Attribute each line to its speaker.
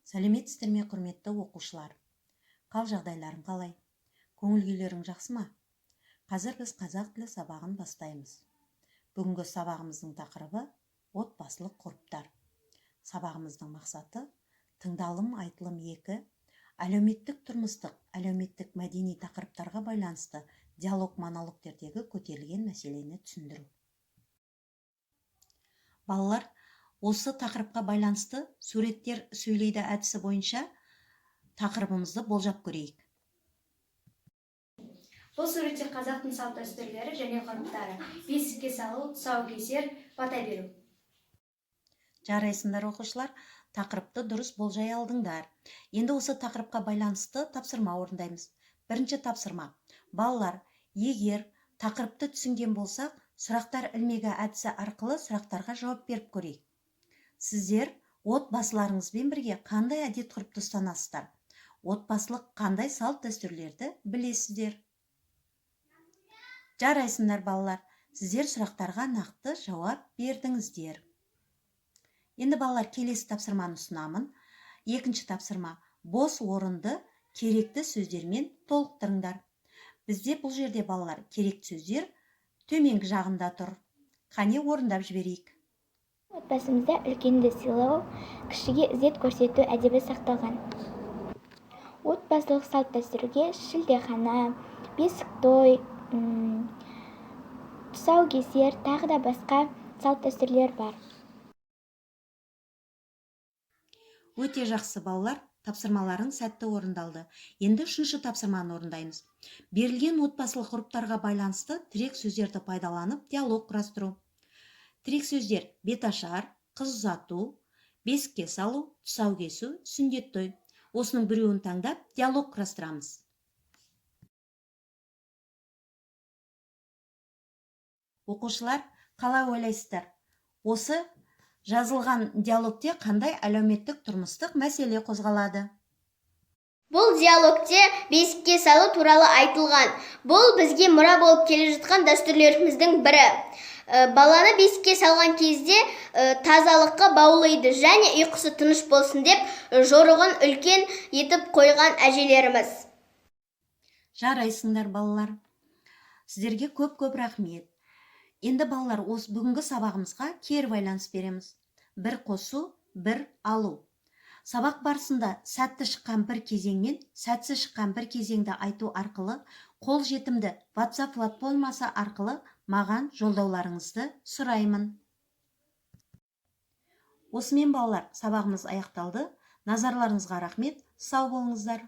Speaker 1: Сәлеметсіздер ме, құрметті оқушылар? Қал жағдайларың қалай? Көңіл күйлерің жақсы ма? Қазір біз қазақ тілі сабағын бастаймыз. Бүгінгі сабағымыздың тақырыбы отбасылық ғұрыптар. Сабағымыздың мақсаты тыңдалым, айтылым 2, әлеуметтік тұрмыстық, әлеуметтік мәдени тақырыптарға байланысты диалог монологтердегі көтерілген мәселені түсіндіру. Балалар, осы тақырыпқа байланысты суреттер сөйлейді әдісі бойынша тақырыбымызды болжап көрейік.
Speaker 2: Бұл суретте қазақтың салт дәстүрлері және ғұрыптары: бесікке салу, тұсаукесер, бата беру.
Speaker 1: Жарайсыңдар оқушылар, тақырыпты дұрыс болжай алдыңдар. Енді осы тақырыпқа байланысты тапсырма орындаймыз. Бірінші тапсырма: балалар, егер тақырыпты түсінген болсақ, сұрақтар ілмегі әдісі арқылы сұрақтарға жауап беріп көрейік. Сіздер отбасыларыңызбен бірге қандай әдет ғұрыпты ұстанасыздар? Отбасылық қандай салт дәстүрлерді білесіздер? Жарайсыңдар балалар, сіздер сұрақтарға нақты жауап бердіңіздер. Енді балалар, келесі тапсырманы ұсынамын. Екінші тапсырма: бос орынды керекті сөздермен толықтырыңдар. Бізде бұл жерде балалар керекті сөздер төменгі жағында тұр. Қане орындап жіберейік.
Speaker 3: Отбасымызда үлкенді сыйлау, кішіге ізет көрсету әдебі сақталған. Отбасылық салт дәстүрге шілдехана, бесік той, тұсаукесер, тағы да басқа салт дәстүрлер бар.
Speaker 1: Өте жақсы балалар, тапсырмаларың сәтті орындалды. Енді үшінші тапсырманы орындаймыз. Берілген отбасылық ғұрыптарға байланысты тірек сөздерді пайдаланып диалог құрастыру. Тірек сөздер: беташар, қыз ұзату, бесікке салу, тұсаукесу, сүндет той. Осының біреуін таңдап диалог құрастырамыз. Оқушылар, қалай ойлайсыздар? Осы жазылған диалогте қандай әлеуметтік тұрмыстық мәселе қозғалады?
Speaker 4: Бұл диалогте бесікке салу туралы айтылған. Бұл бізге мұра болып келе жатқан дәстүрлеріміздің бірі. Баланы бесікке салған кезде тазалыққа баулайды және ұйқысы тыныш болсын деп жорығын үлкен етіп қойған әжелеріміз.
Speaker 1: Жарайсыңдар балалар. Сіздерге көп рахмет. Енді балалар, осы бүгінгі сабағымызға кері байланыс береміз. Бір қосу, бір алу. Сабақ барысында сәтті шыққан бір кезең мен сәтсіз шыққан бір кезеңді айту арқылы қол жетімді WhatsApp платформасы арқылы маған жолдауларыңызды сұраймын. Осымен балалар, сабағымыз аяқталды. Назарларыңызға рахмет. Сау болыңыздар.